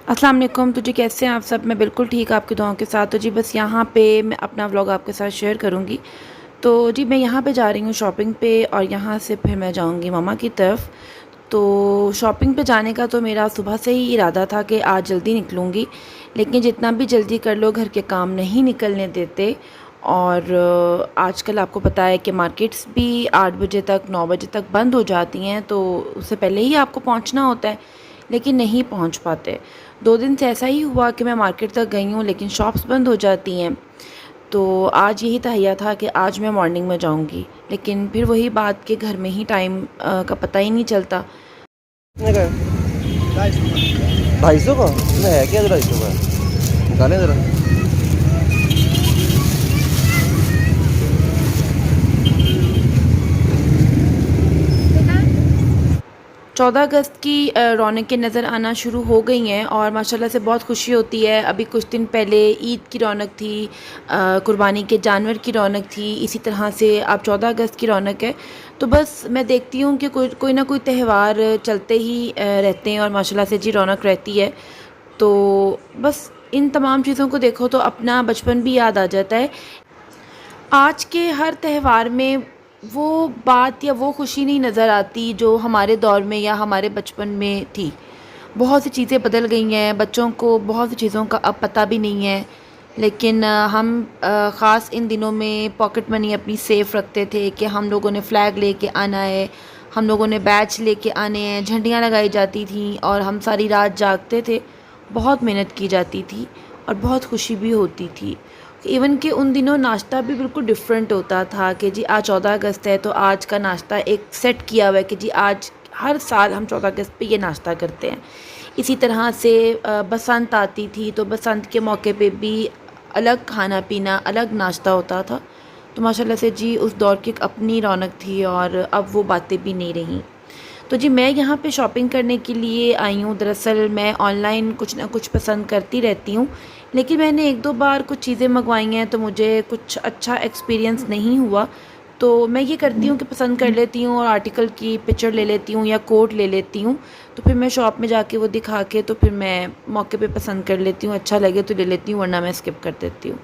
अस्सलाम वालेकुम। तो जी कैसे हैं आप सब? मैं बिल्कुल ठीक आपकी दुआओं के साथ। तो जी बस यहाँ पे मैं अपना व्लॉग आपके साथ शेयर करूँगी। तो जी मैं यहाँ पे जा रही हूँ शॉपिंग पे और यहाँ से फिर मैं जाऊँगी मम्मा की तरफ। तो शॉपिंग पे जाने का तो मेरा सुबह से ही इरादा था कि आज जल्दी निकलूँगी, लेकिन जितना भी जल्दी कर लो घर के काम नहीं निकलने देते। और आजकल आपको पता है कि मार्केट्स भी 8 बजे तक 9 बजे तक बंद हो जाती हैं, तो उससे पहले ही आपको पहुँचना होता है, लेकिन नहीं पहुँच पाते। 2 दिन से ऐसा ही हुआ कि मैं मार्केट तक गई हूँ लेकिन शॉप्स बंद हो जाती हैं। तो आज यही तहैया था कि आज मैं मॉर्निंग में जाऊँगी, लेकिन फिर वही बात कि घर में ही टाइम का पता ही नहीं चलता। कितने का है? 250 का इसमें है क्या? 250 का है, निकालें ज़रा। 14 अगस्त की रौनकें नज़र आना शुरू हो गई हैं और माशाल्लाह से बहुत खुशी होती है। अभी कुछ दिन पहले ईद की रौनक थी, कुर्बानी के जानवर की रौनक थी, इसी तरह से अब 14 अगस्त की रौनक है। तो बस मैं देखती हूँ कि कोई ना कोई त्यौहार चलते ही रहते हैं और माशाल्लाह से जी रौनक रहती है। तो बस इन तमाम चीज़ों को देखो तो अपना बचपन भी याद आ जाता है। आज के हर त्यौहार में वो बात या वो खुशी नहीं नज़र आती जो हमारे दौर में या हमारे बचपन में थी। बहुत सी चीज़ें बदल गई हैं, बच्चों को बहुत सी चीज़ों का अब पता भी नहीं है। लेकिन हम ख़ास इन दिनों में पॉकेट मनी अपनी सेफ़ रखते थे कि हम लोगों ने फ़्लैग लेके आना है, हम लोगों ने बैच लेके आने हैं, झंडियाँ लगाई जाती थीं और हम सारी रात जागते थे। बहुत मेहनत की जाती थी और बहुत खुशी भी होती थी। इवन कि उन दिनों नाश्ता भी बिल्कुल डिफरेंट होता था कि जी आज 14 अगस्त है तो आज का नाश्ता एक सेट किया हुआ है कि जी आज हर साल हम 14 अगस्त पे ये नाश्ता करते हैं। इसी तरह से बसंत आती थी तो बसंत के मौके पे भी अलग खाना पीना, अलग नाश्ता होता था। तो माशाल्लाह से जी उस दौर की एक अपनी रौनक थी और अब वो बातें भी नहीं रहीं। तो जी मैं यहाँ पे शॉपिंग करने के लिए आई हूँ। दरअसल मैं ऑनलाइन कुछ ना कुछ पसंद करती रहती हूँ, लेकिन मैंने 1-2 बार कुछ चीज़ें मंगवाई हैं तो मुझे कुछ अच्छा एक्सपीरियंस नहीं हुआ। तो मैं ये करती हूँ कि पसंद कर लेती हूँ और आर्टिकल की पिक्चर ले लेती हूँ या कोड ले लेती हूँ। तो फिर मैं शॉप में जाके वो दिखा के तो फिर मैं मौके पे पसंद कर लेती हूँ, अच्छा लगे तो ले लेती हूँ वरना मैं स्किप कर देती हूँ।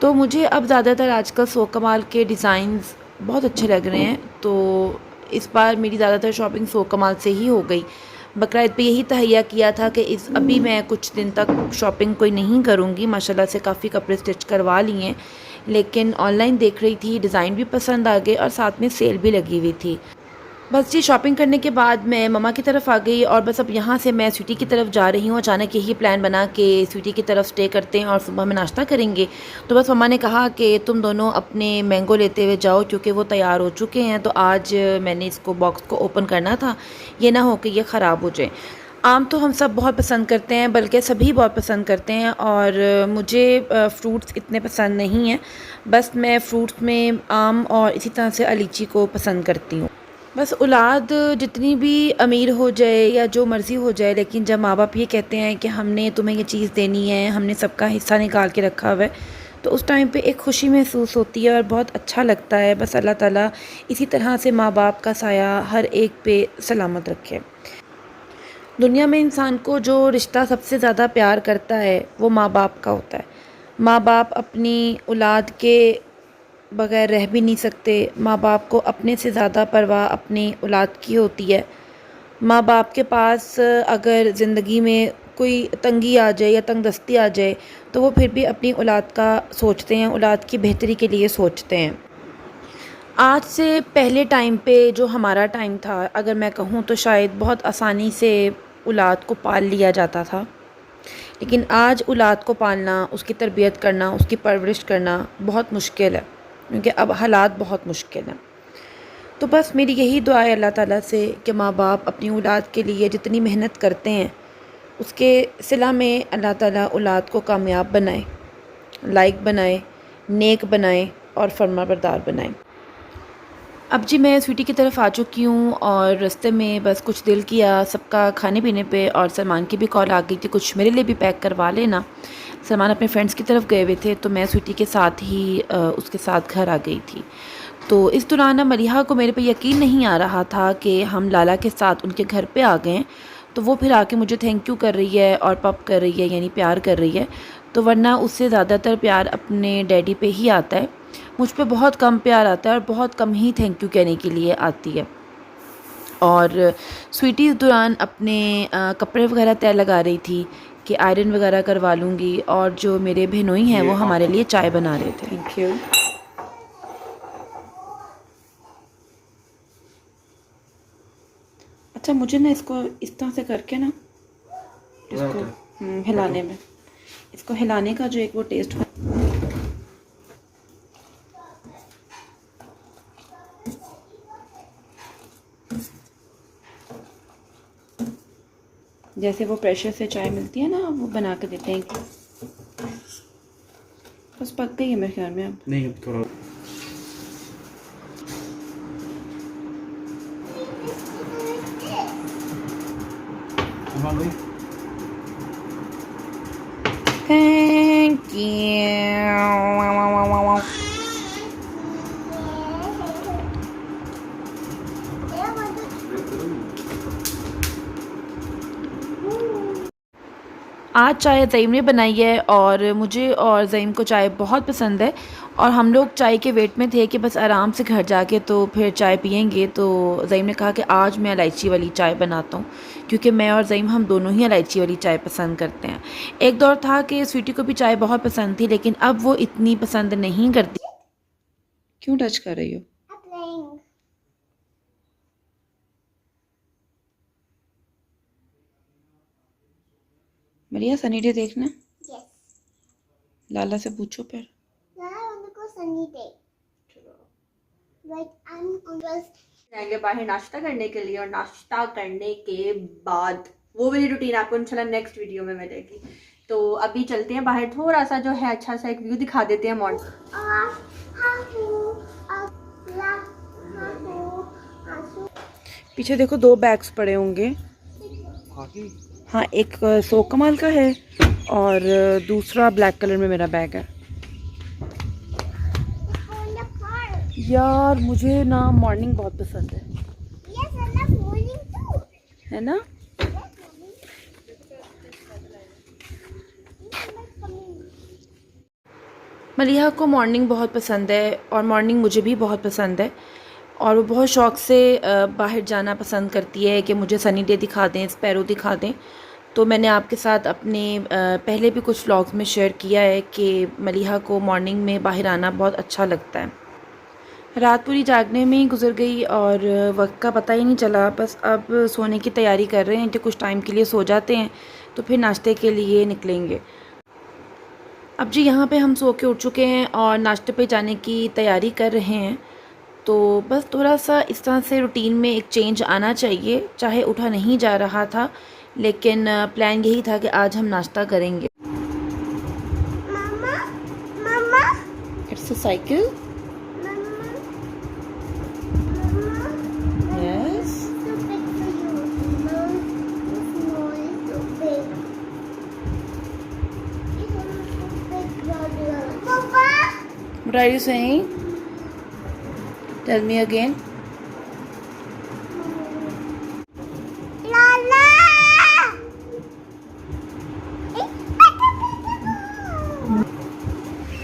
तो मुझे अब ज़्यादातर आजकल सो कमाल के डिज़ाइंस बहुत अच्छे लग रहे हैं, तो इस बार मेरी ज़्यादातर शॉपिंग सो कमाल से ही हो गई। बकरा ईद पे यही तहैया किया था कि इस अभी मैं कुछ दिन तक शॉपिंग कोई नहीं करूँगी। माशाल्लाह से काफ़ी कपड़े स्टिच करवा लिए हैं, लेकिन ऑनलाइन देख रही थी, डिज़ाइन भी पसंद आ गए और साथ में सेल भी लगी हुई थी। बस जी शॉपिंग करने के बाद मैं मम्मा की तरफ आ गई और बस अब यहाँ से मैं स्वीटी की तरफ जा रही हूँ। अचानक यही प्लान बना कि स्वीटी की तरफ स्टे करते हैं और सुबह में नाश्ता करेंगे। तो बस मम्मा ने कहा कि तुम दोनों अपने मैंगो लेते हुए जाओ क्योंकि वो तैयार हो चुके हैं। तो आज मैंने इसको बॉक्स को ओपन करना था, ये ना हो कि ये ख़राब हो जाए। आम तो हम सब बहुत पसंद करते हैं, बल्कि सभी बहुत पसंद करते हैं और मुझे फ्रूट्स इतने पसंद नहीं हैं। बस मैं फ्रूट्स में आम और इसी तरह से लीची को पसंद करती हूँ। बस औलाद जितनी भी अमीर हो जाए या जो मर्ज़ी हो जाए, लेकिन जब माँ बाप ये कहते हैं कि हमने तुम्हें ये चीज़ देनी है, हमने सबका हिस्सा निकाल के रखा हुआ है, तो उस टाइम पे एक ख़ुशी महसूस होती है और बहुत अच्छा लगता है। बस अल्लाह ताला इसी तरह से माँ बाप का साया हर एक पे सलामत रखे। दुनिया में इंसान को जो रिश्ता सबसे ज़्यादा प्यार करता है वो माँ बाप का होता है। माँ बाप अपनी औलाद के बगैर रह भी नहीं सकते। माँ बाप को अपने से ज़्यादा परवाह अपनी औलाद की होती है। माँ बाप के पास अगर ज़िंदगी में कोई तंगी आ जाए या तंगदस्ती आ जाए तो वो फिर भी अपनी औलाद का सोचते हैं, औलाद की बेहतरी के लिए सोचते हैं। आज से पहले टाइम पे जो हमारा टाइम था, अगर मैं कहूँ तो शायद बहुत आसानी से औलाद को पाल लिया जाता था, लेकिन आज औलाद को पालना, उसकी तरबियत करना, उसकी परवरिश करना बहुत मुश्किल है, क्योंकि अब हालात बहुत मुश्किल हैं। तो बस मेरी यही दुआ है अल्लाह ताला से कि माँ बाप अपनी औलाद के लिए जितनी मेहनत करते हैं उसके सिला में अल्लाह ताला औलाद को कामयाब बनाए, लायक बनाए, नेक बनाए और फर्माबरदार बनाए। अब जी मैं स्वीटी की तरफ आ चुकी हूँ और रास्ते में बस कुछ दिल किया सबका खाने पीने पे और सलमान की भी कॉल आ गई थी कुछ मेरे लिए भी पैक करवा लेना। सलमान अपने फ्रेंड्स की तरफ गए हुए थे तो मैं स्वीटी के साथ ही उसके साथ घर आ गई थी। तो इस दौरान ना मलिहा को मेरे पे यकीन नहीं आ रहा था कि हम लाला के साथ उनके घर पे आ गए। तो वो फिर आके मुझे थैंक यू कर रही है और पप कर रही है, यानी प्यार कर रही है। तो वरना उससे ज़्यादातर प्यार अपने डैडी पे ही आता है, मुझ पे बहुत कम प्यार आता है और बहुत कम ही थैंक यू कहने के लिए आती है। और स्वीटी इस दौरान अपने कपड़े वगैरह तय लगा रही थी कि आयरन वगैरह करवा लूँगी, और जो मेरे बहनोई हैं वो हमारे लिए चाय बना रहे थे। Thank you. अच्छा, मुझे ना इसको इस तरह से करके ना इसको हिलाने में, इसको हिलाने का जो एक वो टेस्ट हो, जैसे वो प्रेशर से चाय मिलती है ना, वो बना के देते हैं। बस पक गई है मेरे ख्याल में अब। नहीं थोड़ा थैंक यू। आज चाय ज़ईम ने बनाई है और मुझे और ज़ईम को चाय बहुत पसंद है, और हम लोग चाय के वेट में थे कि बस आराम से घर जाके तो फिर चाय पियेंगे। तो ज़ईम ने कहा कि आज मैं इलायची वाली चाय बनाता हूँ, क्योंकि मैं और ज़ईम हम दोनों ही इलायची वाली चाय पसंद करते हैं। एक दौर था कि स्वीटी को भी चाय बहुत पसंद थी, लेकिन अब वो इतनी पसंद नहीं करती। क्यों टच कर रही हो? मरिया, सनी डे देखना? Yes. लाला से पूछो फिर। Now I want to go sunny day. Like I'm on just जाएंगे बाहर नाश्ता करने के लिए, और नाश्ता करने के बाद वो वाली रूटीन आपको इंशाल्लाह नेक्स्ट वीडियो में मिलेगी। तो अभी चलते हैं बाहर, थोड़ा सा जो है अच्छा सा एक व्यू दिखा देते हैं मॉर्निंग। पीछे देखो 2 बैग्स पड़े होंगे। हाँ, एक 100 कमाल का है और दूसरा ब्लैक कलर में मेरा बैग है। on the car. यार मुझे ना मॉर्निंग बहुत पसंद है, Yes, I love morning too. है ना? Yes, mommy. I like coming. Maliha को मॉर्निंग बहुत पसंद है और मॉर्निंग मुझे भी बहुत पसंद है, और वो बहुत शौक़ से बाहर जाना पसंद करती है कि मुझे सनी डे दिखा दें, स्पैरो दिखा दें। तो मैंने आपके साथ अपने पहले भी कुछ व्लॉग्स में शेयर किया है कि मलिहा को मॉर्निंग में बाहर आना बहुत अच्छा लगता है। रात पूरी जागने में ही गुजर गई और वक्त का पता ही नहीं चला। बस अब सोने की तैयारी कर रहे हैं कि कुछ टाइम के लिए सो जाते हैं तो फिर नाश्ते के लिए निकलेंगे। अब जी यहाँ पे हम सो के उठ चुके हैं और नाश्ते पे जाने की तैयारी कर रहे हैं। तो बस थोड़ा सा इस तरह से रूटीन में एक चेंज आना चाहिए। चाहे उठा नहीं जा रहा था, लेकिन प्लान यही था कि आज हम नाश्ता करेंगे। Mama, Mama, it's a cycle. Mama, yes. so big for you. Mom, this small is so big. It's so big, brother. Papa. What are you saying? Tell me again. Lala.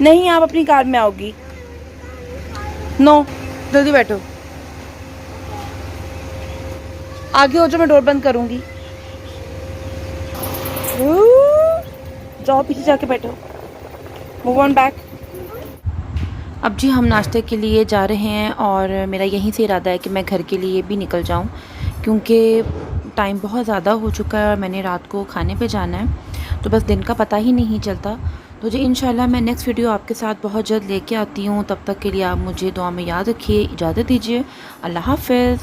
नहीं, आप अपनी कार में आओगी। No, जल्दी बैठो। आगे हो जाओ, मैं डोर बंद करूंगी। जाओ पीछे जाके बैठो। Move on back. अब जी हम नाश्ते के लिए जा रहे हैं और मेरा यहीं से इरादा है कि मैं घर के लिए भी निकल जाऊं, क्योंकि टाइम बहुत ज़्यादा हो चुका है और मैंने रात को खाने पे जाना है। तो बस दिन का पता ही नहीं चलता। तो जी इंशाल्लाह मैं नेक्स्ट वीडियो आपके साथ बहुत जल्द लेके आती हूँ। तब तक के लिए आप मुझे दुआ में याद रखिए। इजाज़त दीजिए। अल्लाह हाफ़िज़।